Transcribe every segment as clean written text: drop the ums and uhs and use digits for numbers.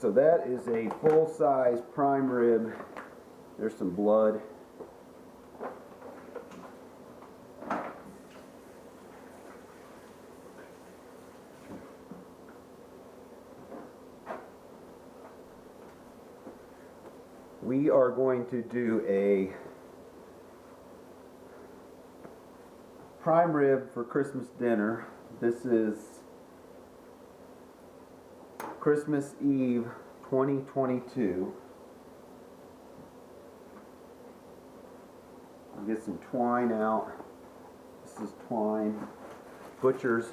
So that is a full-size prime rib. There's some blood. We are going to do a prime rib for Christmas dinner. This is Christmas Eve 2022. I'll get some twine out. This is twine. Butcher's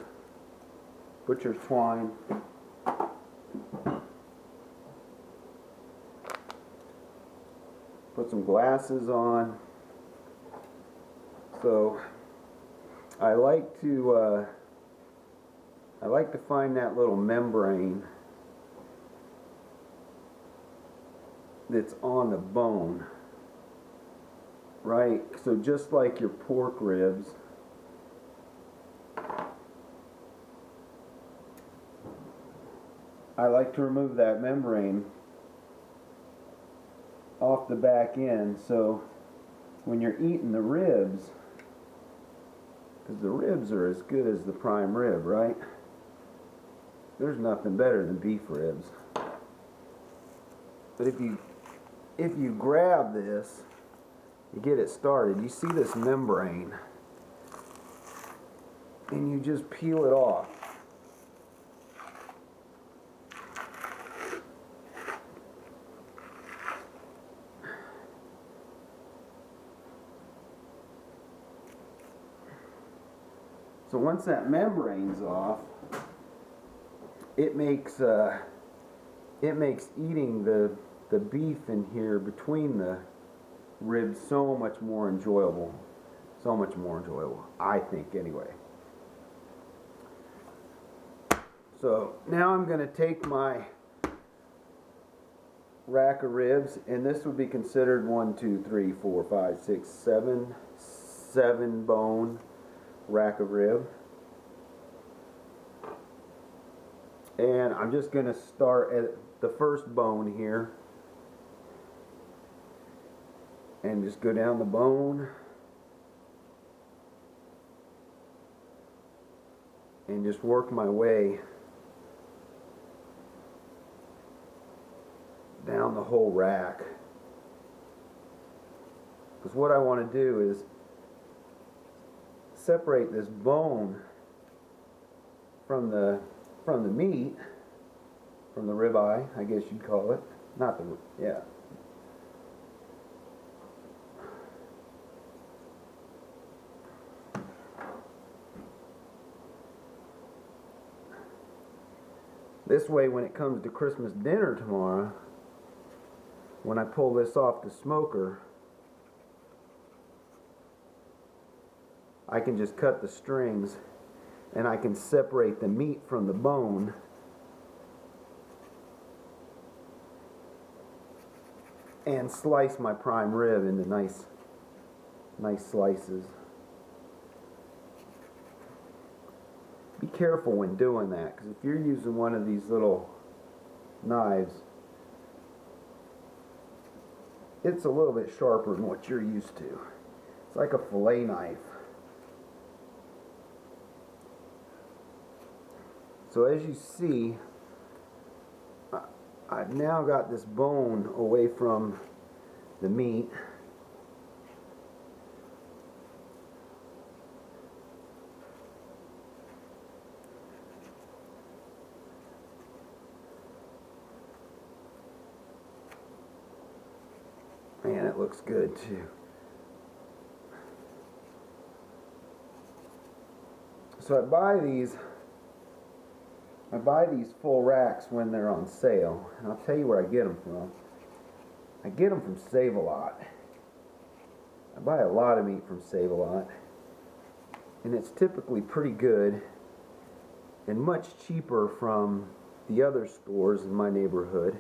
twine. Put some glasses on. So I like to find that little membrane that's on the bone, right? So just like your pork ribs, I like to remove that membrane off the back end, so when you're eating the ribs, because the ribs are as good as the prime rib, right? There's nothing better than beef ribs. But if you grab this, you get it started, you see this membrane, and you just peel it off. So once that membrane's off, it makes eating the beef in here between the ribs so much more enjoyable. So much more enjoyable, I think, anyway. So now I'm going to take my rack of ribs, and this would be considered 1, 2, 3, 4, 5, 6, 7 bone rack of rib. And I'm just going to start at the first bone here and just go down the bone and just work my way down the whole rack. Because what I want to do is separate this bone from the meat, from the ribeye, I guess you'd call it. Not the, yeah. This way, when it comes to Christmas dinner tomorrow, when I pull this off the smoker, I can just cut the strings and I can separate the meat from the bone and slice my prime rib into nice slices. Be careful when doing that, because if you're using one of these little knives, it's a little bit sharper than what you're used to. It's like a fillet knife. So as you see, I've now got this bone away from the meat. Man, it looks good too. So I buy these full racks when they're on sale, and I'll tell you where I get them from. I get them from Sav-A-Lot. I buy a lot of meat from Sav-A-Lot, and it's typically pretty good and much cheaper from the other stores in my neighborhood.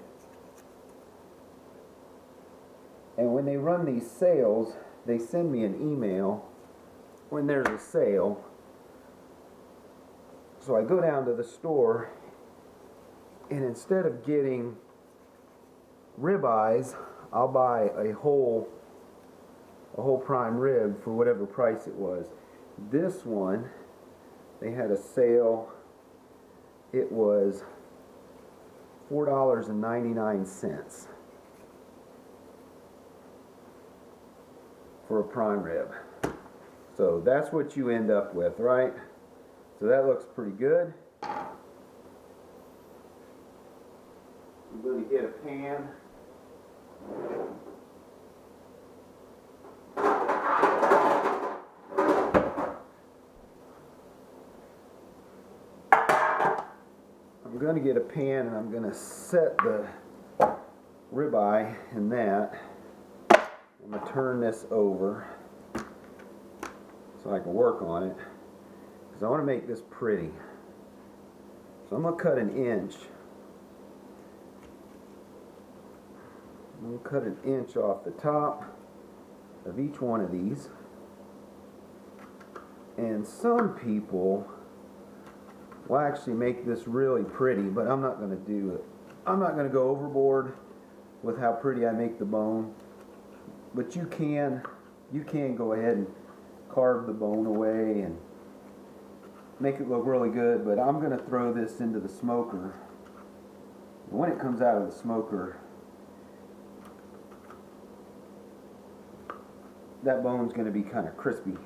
And when they run these sales, they send me an email when there's a sale. So I go down to the store, and instead of getting ribeyes, I'll buy a whole prime rib for whatever price it was. This one, they had a sale. It was $4.99 for a prime rib. So that's what you end up with, right? So that looks pretty good. I'm going to get a pan. I'm going to get a pan and I'm going to set the ribeye in that. I'm going to turn this over so I can work on it, because I want to make this pretty. So I'm going to cut an inch. I'm going to cut an inch off the top of each one of these. And some people will actually make this really pretty, but I'm not going to do it. I'm not going to go overboard with how pretty I make the bone. But you can go ahead and carve the bone away and make it look really good. But I'm going to throw this into the smoker. And when it comes out of the smoker, that bone's going to be kind of crispy.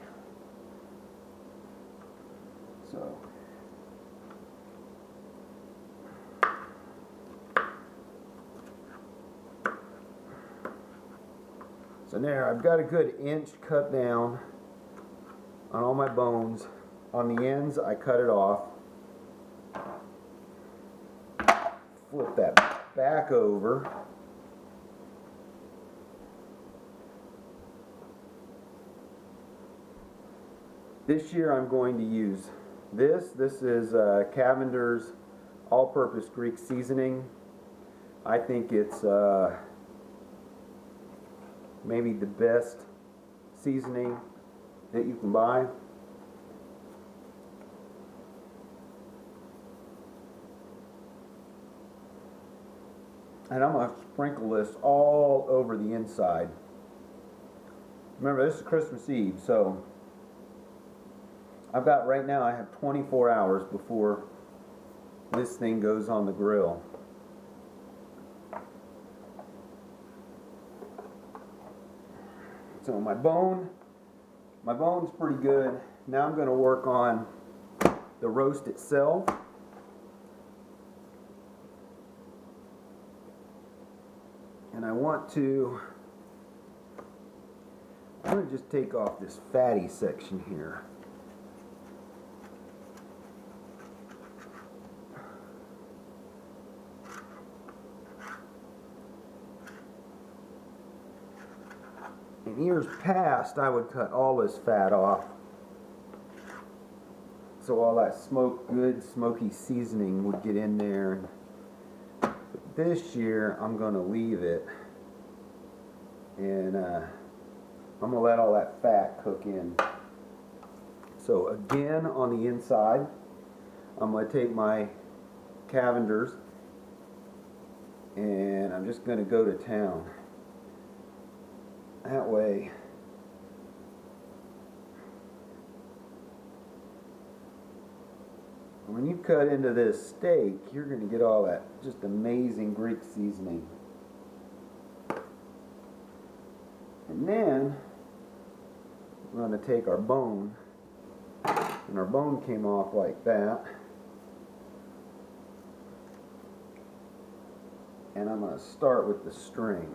So there, I've got a good inch cut down on all my bones. On the ends, I cut it off. Flip that back over. This year I'm going to use this. This is Cavenders all-purpose Greek seasoning. I think it's maybe the best seasoning that you can buy. And I'm going to sprinkle this all over the inside. Remember, this is Christmas Eve, so I've got, right now I have 24 hours before this thing goes on the grill. So my bone's pretty good. Now I'm going to work on the roast itself. And I'm going to just take off this fatty section here. In years past, I would cut all this fat off, so all that good smoky seasoning would get in there. But this year, I'm going to leave it, and I'm going to let all that fat cook in. So again, on the inside, I'm going to take my Cavenders, and I'm just going to go to town. That way, when you cut into this steak, you're going to get all that just amazing Greek seasoning. And then, we're going to take our bone, and our bone came off like that. And I'm going to start with the string.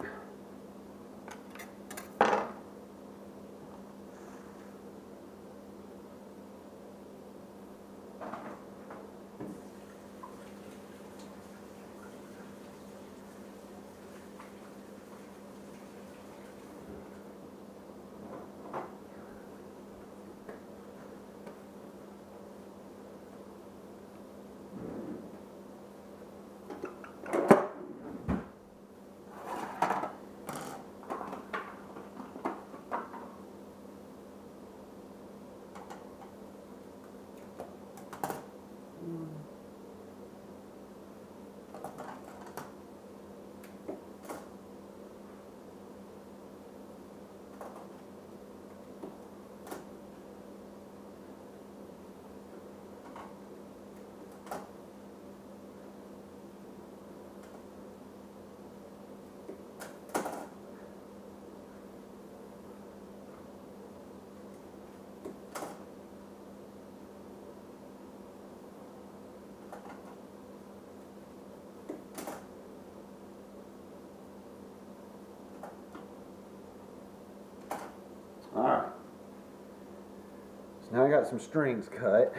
Now I got some strings cut.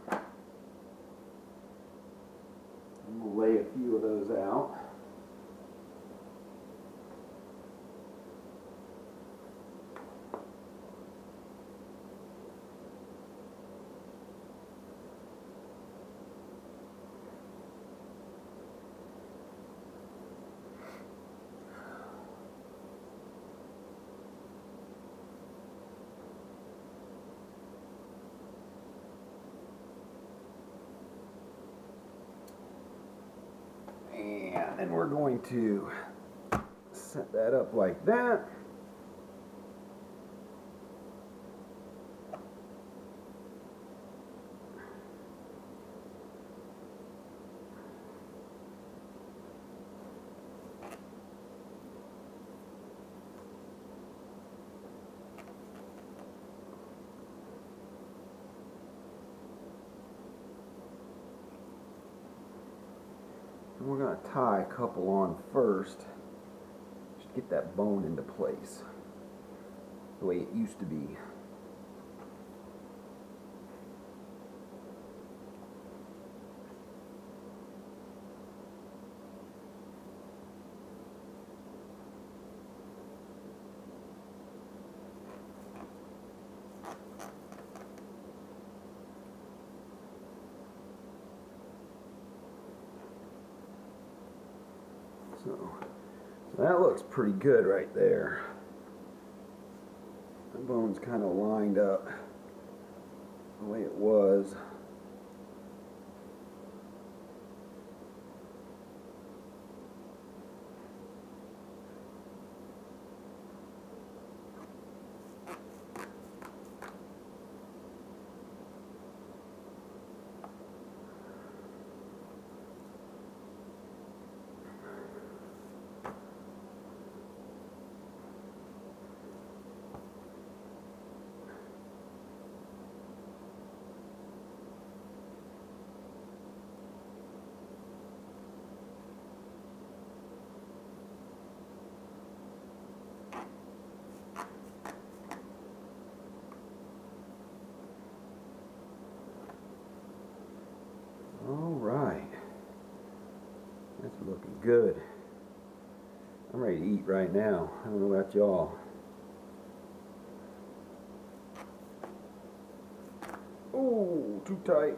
I'm going to lay a few of those out. And then we're going to set that up like that. And we're going to tie a couple on first. Just get that bone into place the way it used to be. So that looks pretty good right there. The bone's kind of lined up the way it was. All right, that's looking good. I'm ready to eat right now. I don't know about y'all. Ooh, too tight.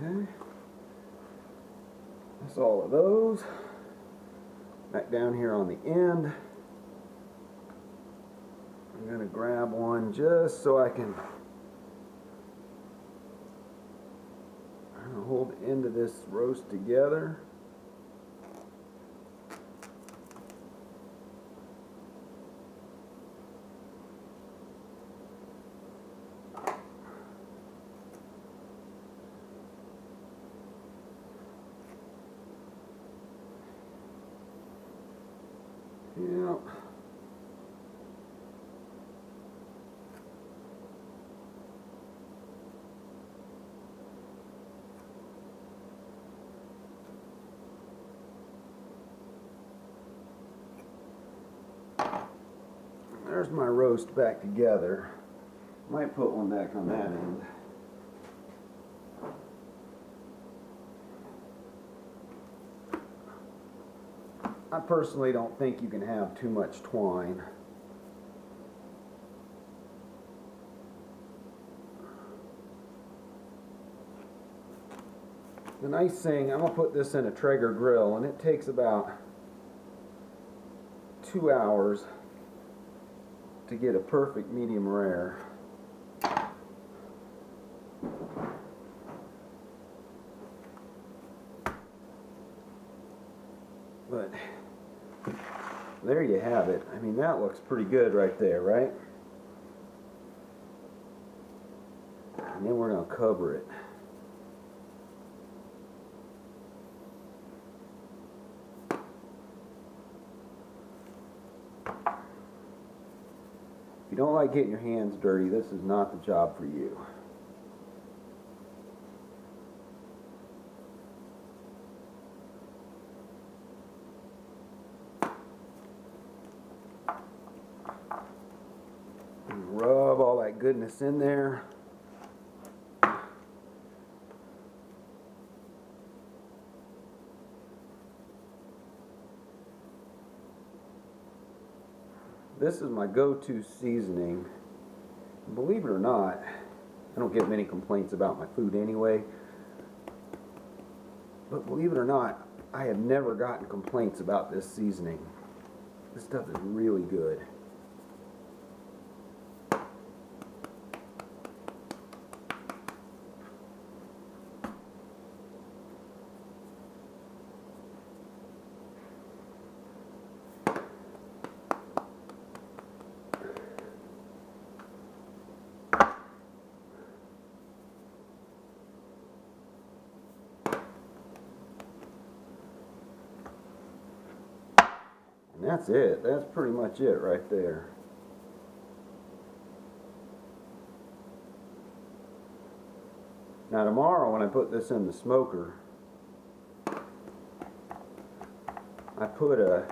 Okay, that's all of those. Back down here on the end, I'm going to grab one just so I can hold the end of this roast together. Yeah. There's my roast back together. Might put one back on that end. I personally don't think you can have too much twine. The nice thing, I'm going to put this in a Traeger grill, and it takes about 2 hours to get a perfect medium rare. there you have it. I mean, that looks pretty good right there, right? And then we're going to cover it. If you don't like getting your hands dirty, this is not the job for you. And rub all that goodness in there. This is my go-to seasoning. Believe it or not, I don't get many complaints about my food anyway. But believe it or not, I have never gotten complaints about this seasoning. This stuff is really good. And that's it. That's pretty much it right there. Now tomorrow when I put this in the smoker, I put a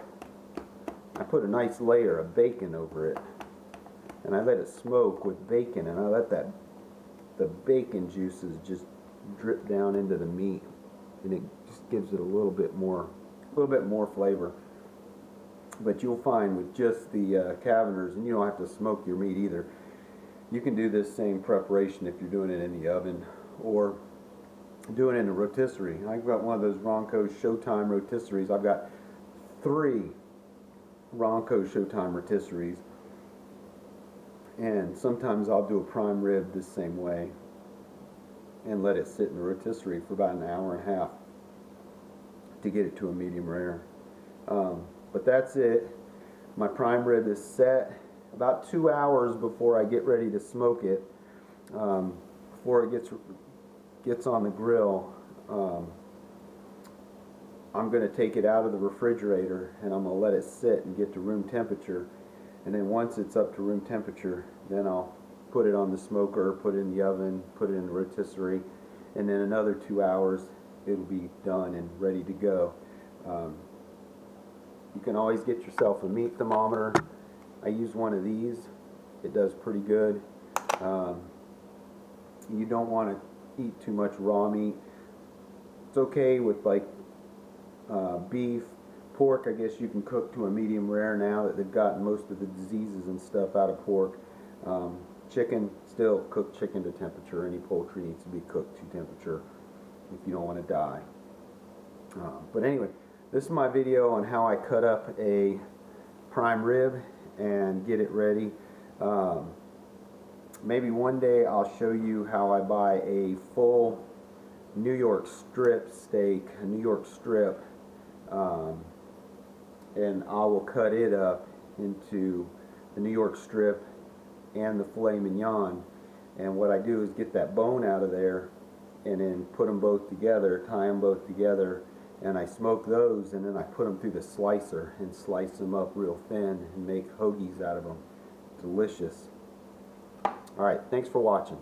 nice layer of bacon over it, and I let it smoke with bacon, and I let the bacon juices just drip down into the meat, and it just gives it a little bit more flavor. But you'll find with just the Cavenders, and you don't have to smoke your meat either, you can do this same preparation if you're doing it in the oven or doing it in a rotisserie. I've got one of those Ronco Showtime rotisseries. I've got 3 Ronco Showtime rotisseries, and sometimes I'll do a prime rib the same way and let it sit in the rotisserie for about an hour and a half to get it to a medium rare. But that's it. My prime rib is set. About 2 hours before I get ready to smoke it, before it gets on the grill, I'm going to take it out of the refrigerator and I'm going to let it sit and get to room temperature. And then once it's up to room temperature, then I'll put it on the smoker, put it in the oven, put it in the rotisserie, and then another 2 hours it'll be done and ready to go. You can always get yourself a meat thermometer. I use one of these. It does pretty good. You don't want to eat too much raw meat. It's okay with like beef. Pork, I guess you can cook to a medium rare now that they've gotten most of the diseases and stuff out of pork. Chicken, still cook chicken to temperature. Any poultry needs to be cooked to temperature if you don't want to die. But anyway, this is my video on how I cut up a prime rib and get it ready. Maybe one day I'll show you how I buy a full New York strip steak, a New York strip, and I will cut it up into the New York strip and the filet mignon. And what I do is get that bone out of there and then put them both together, tie them both together, and I smoke those, and then I put them through the slicer and slice them up real thin and make hoagies out of them. Delicious. Alright, thanks for watching.